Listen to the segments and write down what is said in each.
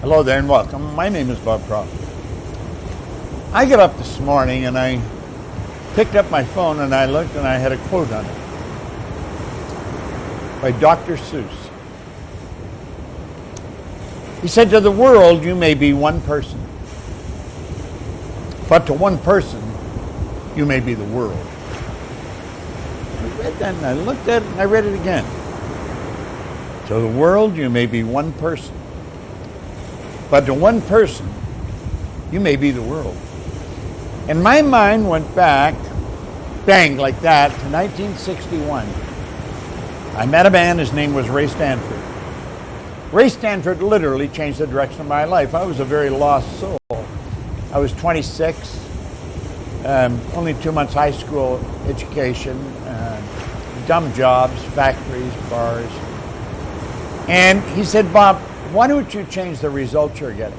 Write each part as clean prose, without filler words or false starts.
Hello there and welcome. My name is Bob Crawford. I got up this morning and I picked up my phone and I looked and I had a quote on it by Dr. Seuss. He said, "To the world you may be one person, but to one person you may be the world." I read that and I looked at it and I read it again. To the world you may be one person, but to one person, you may be the world. And my mind went back, bang, like that, to 1961. I met a man, his name was Ray Stanford. Ray Stanford literally changed the direction of my life. I was a very lost soul. I was 26, only 2 months high school education, dumb jobs, factories, bars. And he said, "Bob, why don't you change the results you're getting?"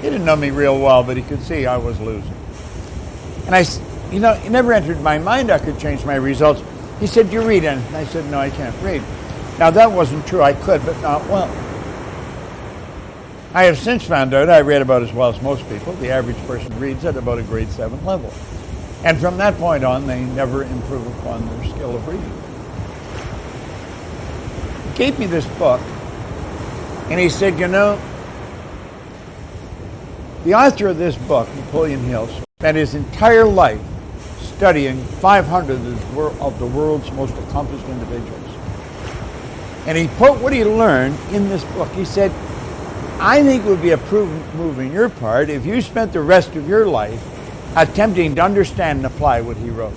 He didn't know me real well, but he could see I was losing. And it never entered my mind I could change my results. He said, "Do you read anything?" I said, "No, I can't read." Now, that wasn't true. I could, but not well. I have since found out I read about as well as most people. The average person reads at about a grade 7 level. And from that point on, they never improve upon their skill of reading. He gave me this book, and he said, the author of this book, Napoleon Hill, spent his entire life studying 500 of the world's most accomplished individuals. And he put what he learned in this book. He said, "I think it would be a prudent move on your part if you spent the rest of your life attempting to understand and apply what he wrote."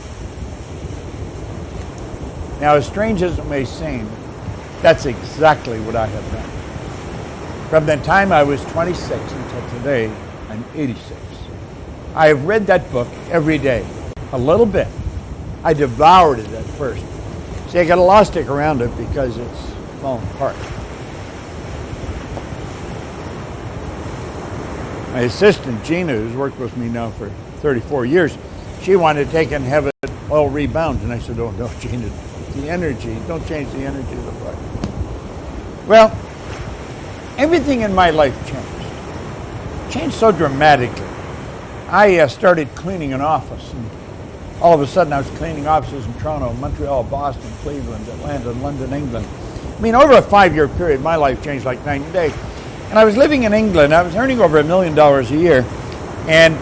Now, as strange as it may seem, that's exactly what I have done. From the time I was 26 until today, I'm 86. I have read that book every day, a little bit. I devoured it at first. See, I got a law stick around it because it's falling apart. My assistant, Gina, who's worked with me now for 34 years, she wanted to take it and have it all rebound. And I said, "Oh, no, Gina, the energy, don't change the energy of the book." Well, everything in my life changed so dramatically. I started cleaning an office, and all of a sudden I was cleaning offices in Toronto, Montreal, Boston, Cleveland, Atlanta, London, England. I mean, over a 5-year period, my life changed like night and day. And I was living in England. I was earning over $1 million a year, and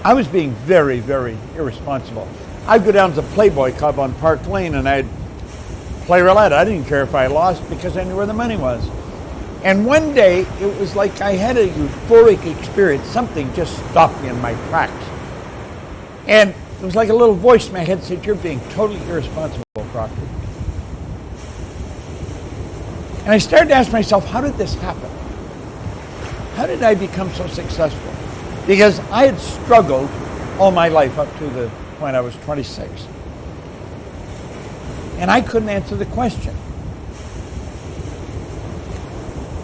I was being very, very irresponsible. I'd go down to the Playboy Club on Park Lane, and I'd play roulette. I didn't care if I lost because I knew where the money was. And one day, it was like I had a euphoric experience. Something just stopped me in my tracks. And it was like a little voice in my head said, "You're being totally irresponsible, Proctor." And I started to ask myself, how did this happen? How did I become so successful? Because I had struggled all my life up to the point I was 26. And I couldn't answer the question.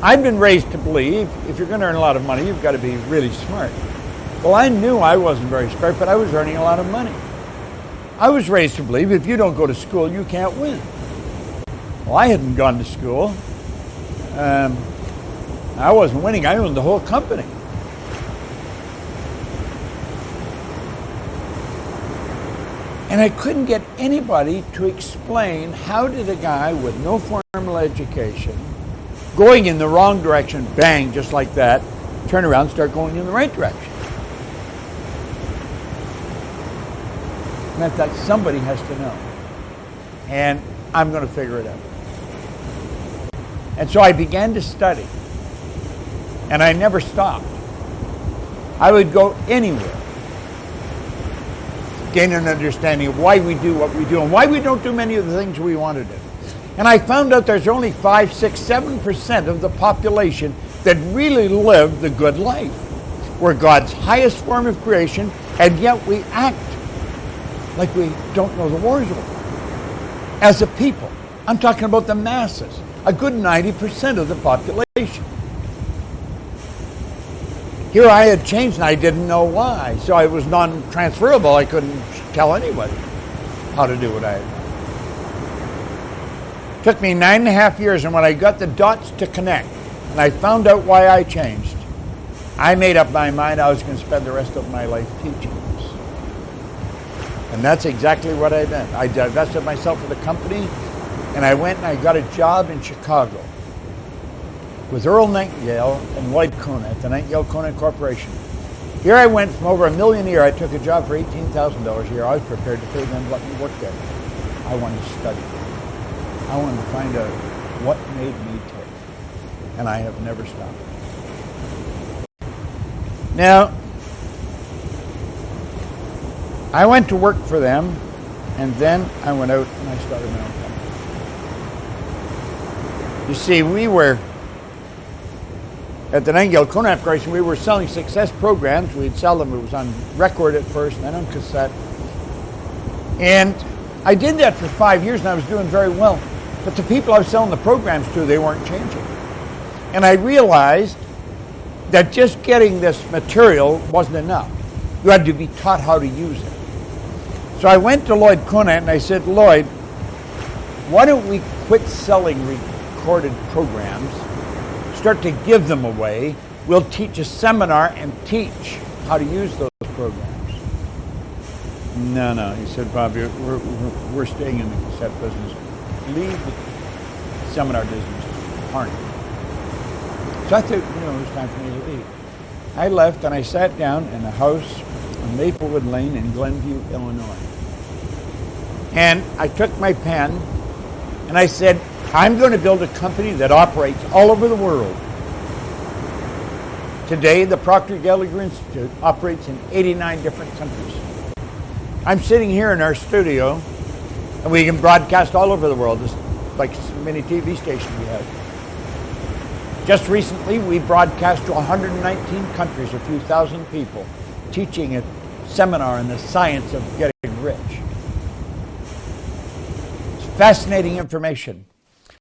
I've been raised to believe if you're going to earn a lot of money, you've got to be really smart. Well, I knew I wasn't very smart, but I was earning a lot of money. I was raised to believe if you don't go to school, you can't win. Well, I hadn't gone to school. I wasn't winning. I owned the whole company. And I couldn't get anybody to explain how did a guy with no formal education, going in the wrong direction, bang, just like that, turn around and start going in the right direction. And I thought, somebody has to know. And I'm going to figure it out. And so I began to study. And I never stopped. I would go anywhere to gain an understanding of why we do what we do and why we don't do many of the things we want to do. And I found out there's only 5, 6, 7% of the population that really live the good life. We're God's highest form of creation, and yet we act like we don't know the war's over. As a people, I'm talking about the masses, a good 90% of the population. Here I had changed and I didn't know why. So I was non-transferable. I couldn't tell anybody how to do what I had done. Took me 9.5 years, and when I got the dots to connect, and I found out why I changed, I made up my mind I was going to spend the rest of my life teaching this. And that's exactly what I did. I divested myself of the company, and I went and I got a job in Chicago with Earl Nightingale and Lloyd Kuna at the Nightingale Kuna Corporation. Here I went from over $1 million a year. I took a job for $18,000 a year. I was prepared to pay them what we worked there. I wanted to study. I wanted to find out what made me tick. And I have never stopped. Now, I went to work for them, and then I went out and I started my own company. You see, we were at the Nightingale Kuna Corporation, we were selling success programs. We'd sell them. It was on record at first, and then on cassette. And I did that for 5 years, and I was doing very well. But the people I was selling the programs to, they weren't changing. And I realized that just getting this material wasn't enough. You had to be taught how to use it. So I went to Lloyd Kuna and I said, Lloyd, why don't we quit selling recorded programs, start to give them away. We'll teach a seminar and teach how to use those programs. No, he said, Bob, we're staying in the cassette business. Leave the seminar business to Harney. So I thought, it was time for me to leave. I left and I sat down in a house on Maplewood Lane in Glenview, Illinois. And I took my pen and I said, I'm going to build a company that operates all over the world. Today, the Procter Gallagher Institute operates in 89 different countries. I'm sitting here in our studio, and we can broadcast all over the world, just like so many TV stations we have. Just recently, we broadcast to 119 countries, a few thousand people, teaching a seminar on the science of getting rich. It's fascinating information.